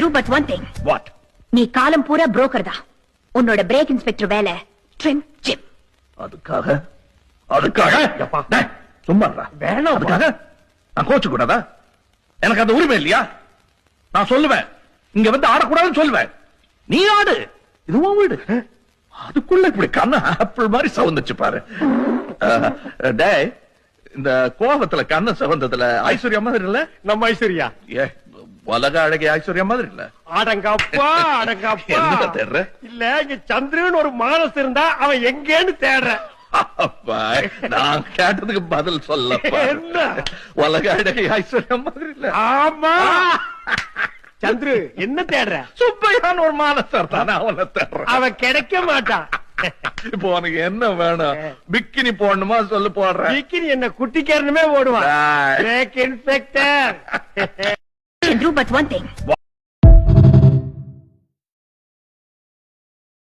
Chandru, but one thing. What? நீ காலம் பூரா புரோக்கர் தான். உன்னோட பிரேக் இன்ஸ்பெக்டர் வேலை ட்ரிம் ஜிம். அதுக்காக டேய், சும்மா இருடா. வேணாம். அதுக்காக நான் கோச்சு கூடாதா? எனக்கு அந்த உரிமை இல்லையா? நான் சொல்லுவேன், இங்க வந்து ஆடக்கூடாதுன்னு சொல்லுவேன். நீ ஆடு, இதுவும் வீடு. அதுக்குள்ள இப்படி கண்ணு ஆப்பிள் மாதிரி சவுந்துச்சு பாரு. டேய், இந்த கோபத்துல கண்ணு சவந்ததுல ஐஸ்வர்யா மாதிரி இல்ல? நம்ம ஐஸ்வர்யா ஏ, உலக அழகி ஐஸ்வர்யா மாதிரி இல்ல? அடங்கப்பா அடங்கப்பா. என்ன தேடுற? இல்ல, இங்க சந்திரன் ஒரு மானஸ் இருந்தா அவன் எங்கேன்னு தேடுற. அப்பா, நான் கேட்டதுக்கு பதில் சொல்லப்பா. என்ன? உலக அழகி ஐஸ்வர்யா மாதிரி இல்ல? ஆமா. சந்திரு, என்ன தேடுற? சுப்பையான ஒரு மானசர் தானே, அவனை தேடுறேன். அவன் கிடைக்க மாட்டான். இப்போ உனக்கு என்ன வேணும்? பிக்கினி போடணுமா சொல்லு, போடுறேன். பிக்கினி என்ன குட்டிக்காரனுமே ஓடுவான். டேய். Break inspector. Chandru, but one thing.